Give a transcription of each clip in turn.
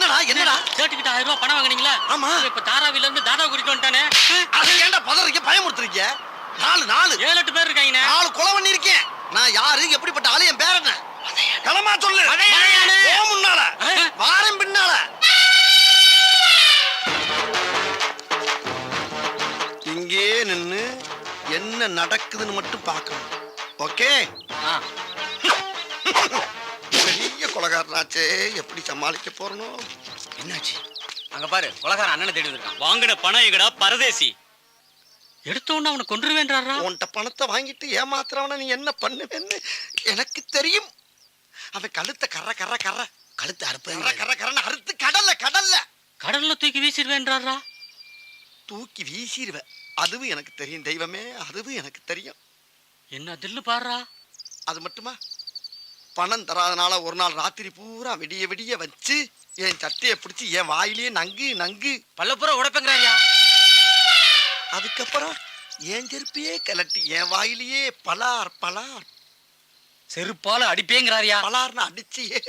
என்னடா என்னடா சேட்டுக்கிட்ட 1000 ரூபாய் பணம் வாங்குனீங்களா? ஆமா. இப்ப தாராவில இருந்து தாதா கூட்டிட்டு வந்துட்டானே. அது ஏன்டா பதறீங்க பயமுறுத்துறீங்க? 4 7 8 பேர் இருக்காங்கண்ணே. 4 கொலை பண்ணிருக்கேன். நான் யாரு எப்படிப்பட்ட ஆளு என் பேர் என்ன? களமா சொல்லு. மதையானே. போ முன்னால. வாரம் பின்னால. இங்கே நின்னு என்ன நடக்குதுன்னு மட்டும் பார்க்கணும். ஓகே? பெரிய கொலைகாரனாச்சே எப்படி சமாளிக்க போறனோ? என்னாச்சு? அங்க பாரு, கொலைகாரன் அண்ணனை தேடி வந்திருக்கான். வாங்கின பணம் எங்கடா பரதேசி? எடுத்த உடனே அவனை கொன்றுவேன்றாரா? உன்கிட்ட பணத்தை வாங்கிட்டு ஏமாத்துறவன நீ என்ன பண்ணுவேன்னு எனக்கு தெரியும். அவன் கழுத்தை கழுத்து அறுப்பு கரன்னு அறுத்து கடல்ல கடல்ல தூக்கி வீசிடுவேன்றாரா? தூக்கி வீசிடுவ. அதுவும் எனக்கு தெரியும் தெய்வமே, அதுவும் எனக்கு தெரியும். என்ன தில்லு பாடுறா? அது மட்டுமா, பணம் தராதனால ஒரு நாள் ராத்திரி பூரா விடிய விடிய வச்சு என் சட்டையை பிடிச்சி என் வாயிலேயே நங்கு பல்லப்புறம் உடைப்பேங்கிறாரியா. அதுக்கப்புறம் என் செருப்பையே கிளட்டி என் வாயிலேயே பலார் செருப்பால அடிப்பேங்கிறாரியா. பலார்னு அடிச்சியே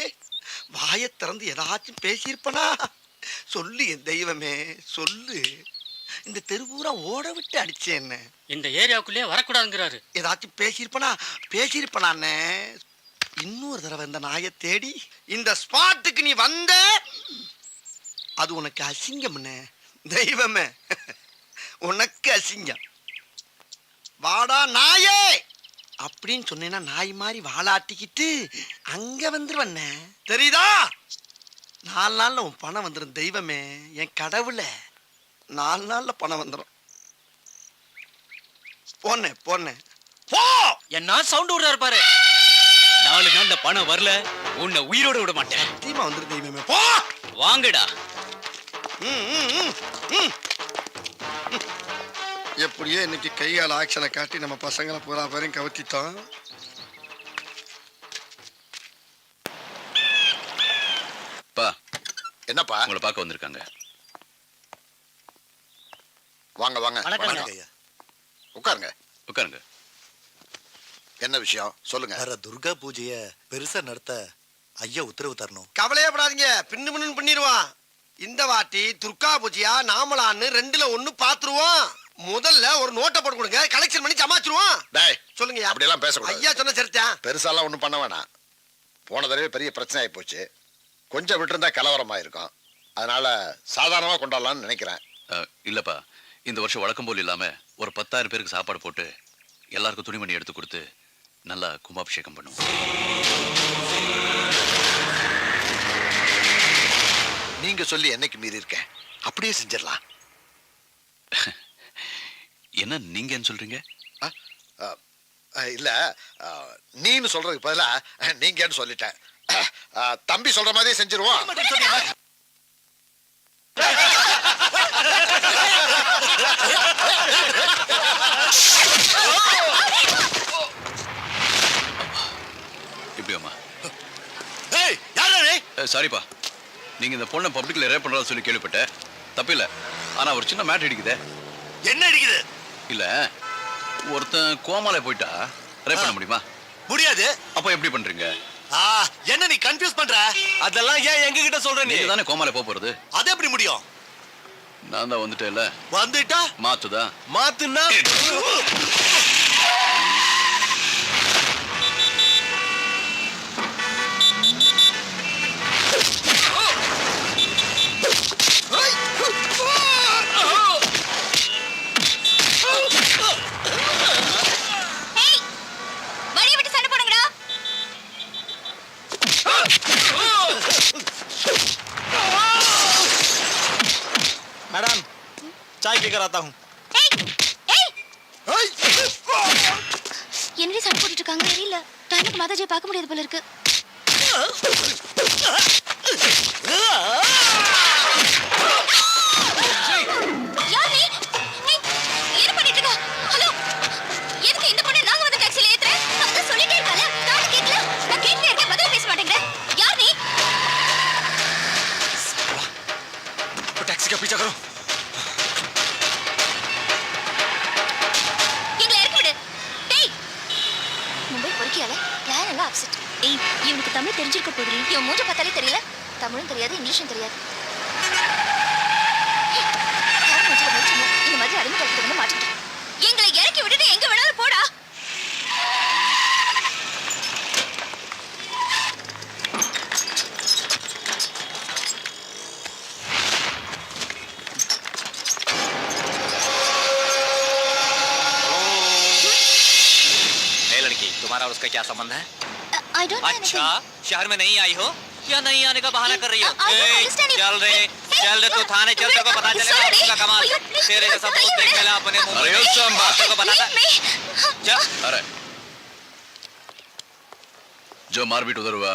வாயை திறந்து ஏதாச்சும் பேசியிருப்பனா? சொல்லு என் தெய்வமே சொல்லு. இந்த தெருவூரா ஓட விட்டு அடிச்சேன். என்ன இந்த ஏரியாவுக்குள்ளே வரக்கூடாதுங்கிறாரு. ஏதாச்சும் பேசியிருப்பனான்னு இன்னொரு தடவை இந்த நாயை தேடி இந்த ஸ்பாட்டுக்கு நீ வந்த, அது உனக்கு அசிங்கம்னு தெய்வமே, உனக்கு அசிங்கம். வாடா நாயே அப்படின்னு சொன்னேன்னா நாய் மாதிரி வாழாட்டிக்கிட்டு அங்க வந்துருவண்ண, தெரியுதா? 4 நாள்ல உன் பணம் வந்துடும் தெய்வமே, என் கடவுளை. 4 நாள்ல பணம் வந்துடும். போனேன் போ. என்ன சவுண்ட் விடுறாரு பாரு. 4 நாள்ல பணம் வரல, உன்னை உயிரோட விட மாட்டேன். தீமா வந்துரு தெய்வமே, போ. வாங்கடா. எப்படியோ இன்னைக்கு கையால் ஆக்ஷனை காட்டி நம்ம பசங்களை பூரா பேரையும் கவர்த்திட்டோம். என்னப்பா உங்களை பார்க்க வந்திருக்காங்க. வாங்க வாங்க உட்காருங்க. உட்காருங்க. என்ன விஷயம் சொல்லுங்க. வர துர்கா பூஜைய பெருசா நடத்த ஐயா உத்தரவு தரணும். கவலையே படாதீங்க, பின்னு பண்ணிடுவான். இந்த வாட்டி துர்கா பூஜையா நாமளான்னு 2ல 1 பாத்துருவோம். முதல்ல ஒரு நோட்டை போட்டு கொடுங்க, கலெக்ஷன் பண்ணி சமாளிச்சிருவோம். டேய் சொல்லுங்க. அப்படியெல்லாம் பேசக்கூடாது. ஐயா சொன்ன சரிதான். பெருசாலாம் ஒன்றும் பண்ண வேணாம். போன தடவை பெரிய பிரச்சனை ஆகி போச்சு. கொஞ்சம் விட்டுருந்தா கலவரமா இருக்கும். அதனால சாதாரணமா கொண்டாடலாம்னு நினைக்கிறேன். இல்லப்பா, இந்த வருஷம் வழக்கம் போல் இல்லாம ஒரு 10,000 பேருக்கு சாப்பாடு போட்டு எல்லாருக்கும் துணிமணி எடுத்து கொடுத்து நல்லா கும்பாபிஷேகம் பண்ணுவோம். நீங்க சொல்லி என்னைக்கு மீறி இருக்கேன், அப்படியே செஞ்சிடலாம். என்ன நீங்கன்னு சொல்றீங்க? இல்ல, நீன்னு சொல்றதுக்கு பதிலா நீங்கன்னு சொல்லிட்டேன். தம்பி சொல்ற மாதிரியே செஞ்சிருவோம். இப்படியாமா? சாரிப்பா, நீங்க இந்த பொண்ணை பப்ளிக்ல ரேப் பண்றதா சொல்லி கேள்விப்பட்டேன். தப்பில்ல, ஆனா ஒரு சின்ன மேட் அடிக்குதே. என்ன அடிக்குது? இல்ல, ஒருத்தன் கோமால போயிட்டா ரேப் பண்ண முடியுமா? முடியாது. அப்ப எப்படி பண்றீங்க? என்ன நீ கன்ஃபியூஸ் பண்ற? அதெல்லாம் ஏன் எங்க கிட்ட சொல்ற? நீ தானே கோமால போறது. அது எப்படி முடியும்? நான் தான் வந்துட்டேன்ல. வந்துட்டா மாத்துதா? மாத்துனா मैडम चाय पीकर आता हूँ. என்னடி சண்டை போட்டுட்டு இருக்காங்க? தெரியல, டைமுக்கு மாதாஜியை பார்க்க முடியாது போல இருக்கு. टैक्सी का पीछा करो. மும்பை பொறுக்கியால பிளான் எல்லாம் அப்செட். ஏய், இவனுக்கு தமிழ் தெரிஞ்சிருக்க போதுரி. இவன் மூஞ்ச பார்த்தாலே தெரியல. தமிழும் தெரியாது இங்கிலீஷும் தெரியாது. யார் மூஞ்சில முழிச்சமோ, இந்த மாதிரி அடிமை கழுத்துல வந்து மாட்டிக்கிட்டோம். எங்களை இறக்கி விட்டுட்டு எங்க வேணாலும் போடா. लड़की तुम्हारा और उसका क्या संबंध है? I don't know अच्छा anything. शहर में नहीं आई हो या नहीं आने का बहाना कर रही हो? I don't understand it. चल रे चल रे तू थाने चल, तेरे को पता चलेगा sorry. उसका कमाल। Oh, you please, तेरे जैसा please, बहुत देख please. मिला अपने मुंह अरे में। उस संभा। तेरे को बताता Leave me. चल। अरे जो मारपीट उधर हुआ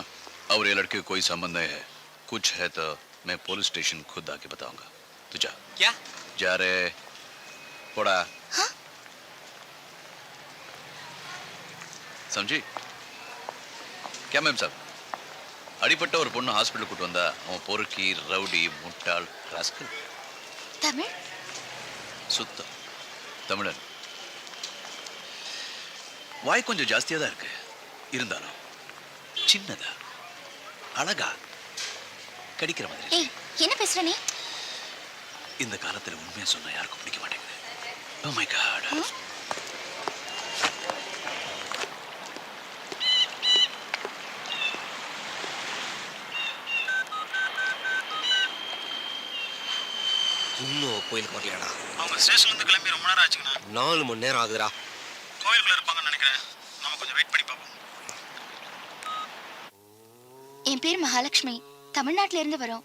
और ये लड़के को कोई संबंध नहीं है, कुछ है तो मैं पुलिस स्टेशन खुद आके बताऊंगा। तू जा क्या? जा रे पोड़ा। समझी क्या मैम साहब? அடிப்பட்ட ஒரு பொண்ணு ஹாஸ்பிடல் கூட்டு வந்தா அவன் பொறுக்கி ரவுடி முட்டாள் ராஸ்கல் தமிழ் சுத்தம் தமிழன். வாய் கொஞ்சம் ஜாஸ்தியா தான் இருக்கு, இருந்தாலும் சின்னதா அழகா கடிக்கிற மாதிரி. ஏய், என்ன பேசுற நீ? இந்த காலத்துல உண்மையா சொன்னா யாருக்கும் பிடிக்க மாட்டேங்குது. Oh my God. இன்னும் கோயிலுக்கு வரலையாடா? அவங்க ஸ்டேஷன்ல இருந்து கிளம்பி ரொம்ப நேரம் ஆச்சுங்கண்ணா. 4 மணி நேரம் ஆகுதுடா. கோயிலுக்குள்ள இருப்பாங்கன்னு நினைக்கிறேன். நம்ம கொஞ்சம் வெயிட் பண்ணி பார்ப்போம். என் பேர் மகாலட்சுமி. தமிழ்நாட்டுல இருந்து வரோம்.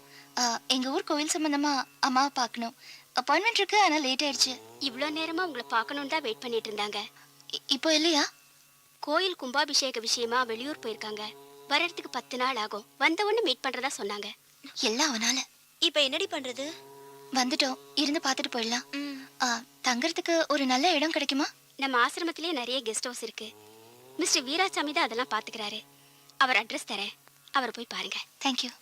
எங்க ஊர் கோவில் சம்பந்தமா அம்மாவை பார்க்கணும். அப்பாயின்மெண்ட் இருக்கு, ஆனா லேட் ஆயிடுச்சு. இவ்வளோ நேரமா உங்களை பார்க்கணுன்னு தான் வெயிட் பண்ணிட்டு இருந்தாங்க. இப்போ இல்லையா? கோயில் கும்பாபிஷேக விஷயமா வெளியூர் போயிருக்காங்க. வரதுக்கு 10 நாள் ஆகும். வந்த உடனே மீட் பண்றதா சொன்னாங்க. எல்லாம் அவனால. இப்போ என்னடி பண்றது? வந்துட்டோம், இருந்து பார்த்துட்டு போயிடலாம். தங்கறதுக்கு ஒரு நல்ல இடம் கிடைக்குமா? நம்ம ஆசிரமத்திலேயே நிறைய கெஸ்ட் ஹவுஸ் இருக்கு. மிஸ்டர் வீராசாமி தான் அதெல்லாம் பாத்துக்கிறாரு. அவர் அட்ரஸ் தரேன், அவரை போய் பாருங்க. தேங்க்யூ.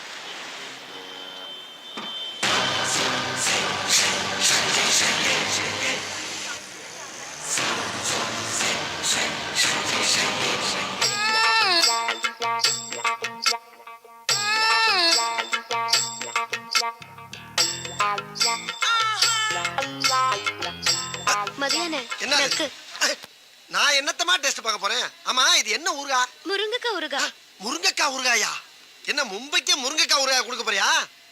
மதியான என்ன அது? நான் என்னத்தமா டெஸ்ட் பார்க்க போறேன்? ஆமா, இது என்ன ஊருகா? முருங்கக்காய் ஊறுகா. முருங்கைக்காய் ஊறுகாயா? என்ன மும்பைக்கே முருங்கைக்காய் ஊறுகாய் கொடுக்க போறியா?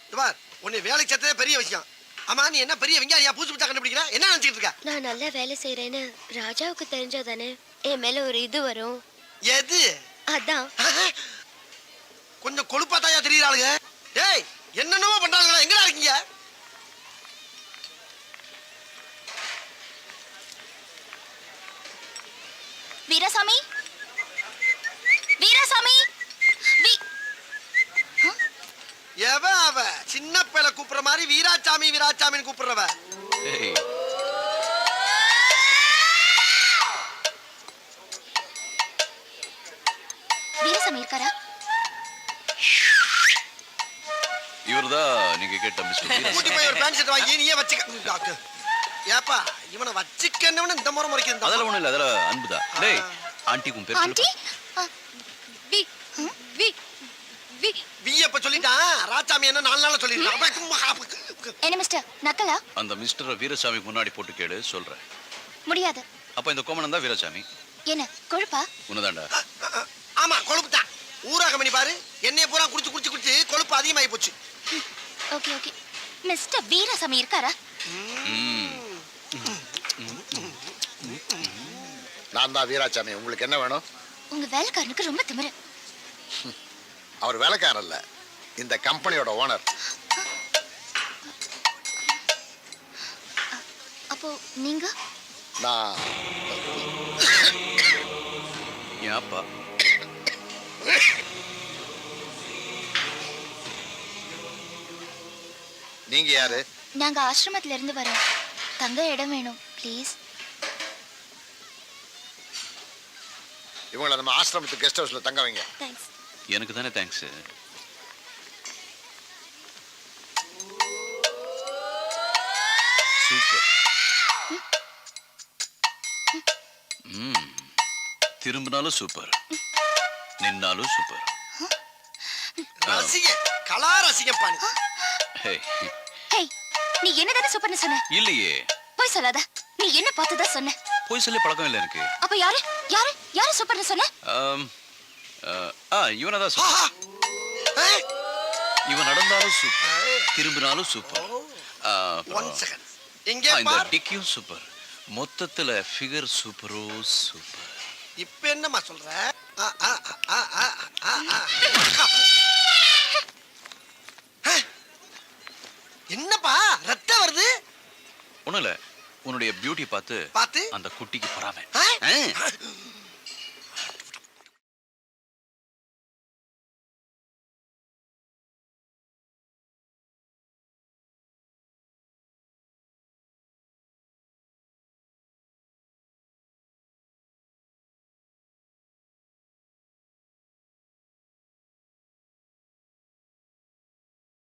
இது பார், உன்னை வேலைக்கு சேர்த்ததே பெரிய விஷயம். ஆமா, நீ என்ன பெரிய வெங்காயா பூச்சி பூச்சா கண்டுபிடிக்கிற? என்ன நினைச்சிட்டு இருக்க? நான் நல்லா வேலை செய்யறேன்னு ராஜாவுக்கு தெரிஞ்சாதானே என் மேல ஒரு இது வரும். எது? அதான் கொஞ்சம் கொழுப்பாத்தாயா தெரியுறாளுங்க. டேய், என்னென்னமோ பண்றாங்களா? எங்கடா இருக்கீங்க? வீராசாமி, வீராசாமி. எவ அவ? சின்ன பிள்ளை கூப்பிடுற மாதிரி வீராசாமி வீராசாமின்னு கூப்பிடுறவ. ஏய், வீராசாமி இருக்காரா? இவர்தான் நீங்க கேட்ட மிஸ்டர் கூட்டி போய் ஒரு பேண்ட் ஷர்ட் வாங்கி நீயே வச்சுக்க. ஏப்பா, இவனை வச்சுக்கன்னு இந்த முறை முறைக்குது. அதெல்லாம் ஒண்ணும் இல்ல, அதெல்லாம் அன்புதான். டேய், ஆண்டிக்கும் பேர் ஆண்டி. வியப்ப சொல்லிட்டான். ராசாமி என்ன 4 நாள்ல சொல்லிருக்கான். என்ன மிஸ்டர் நக்கலா? அந்த மிஸ்டர் வீரசாமி முன்னாடி போட்டு கேளு, சொல்றேன். முடியாது. அப்ப இந்த கோமணம் தான் வீரசாமி. என்ன கொழுப்பா? உன்னதாண்டா. ஆமா, கொழுப்பு தான். ஊராக பண்ணி பாரு, எண்ணெயை பூரா குடிச்சு குடிச்சு குடிச்சு கொழுப்பு அதிகமாகி போச்சு. Okay okay. மிஸ்டர் வீராசாமி இருக்காரா? நான் தான் வீராசாமி. உங்களுக்கு என்ன வேணும்? உங்க வேலைக்காரனுக்கு ரொம்ப திமிரு. அவர் வேலைக்காரர் இல்ல, இந்த கம்பெனியோட ஓனர். அப்போ நீங்க? நான் என் அப்பா. நீங்க யாரு? நாங்க ஆசிரமத்துல இருந்து வரோம். தங்க இடம் வேணும் ப்ளீஸ். இவங்களை நம்ம ஆசிரமத்து கெஸ்ட் ஹவுஸ்ல தங்க வைங்க. தேங்க்ஸ். எனக்கு தானே தேங்க்ஸ். சூப்பர். திரும்பினாலும் சூப்பர், நின்னாலும் சூப்பர். ரசிக கலா ரசிகம் பாணி. ஹே, ஹேய் நீ என்னதானே சூப்பர்னு சொன்ன? இல்லையே, போய் சொல்லாத. நீ என்ன பார்த்ததா சொன்ன? போய் சொல்லி பழக்கம் இல்லை எனக்கு. அப்ப யாரு யாரு யாரு சூப்பர்னு சொன்ன? இவனதான் ஆஹா. சூப்பர். ஏய், இவன் நடந்தாலும் சூப்பர், திரும்பினாலும் சூப்பர். one second. இங்கே இந்த பார். டிக்கியும் சூப்பர். மொத்தத்துல ஃபிகர் சூப்பரோ சூப்பர். இப்ப என்னம்மா சொல்ற? ஆ, ஆ, ஆ, ஆ, ஆ, ஆ. என்னப்பா ரத்தம் வருது? ஒண்ணும் இல்ல, உன்னுடைய பியூட்டி பார்த்து பார்த்து அந்த குட்டிக்கு பொறாமை. ஆ? ஆ.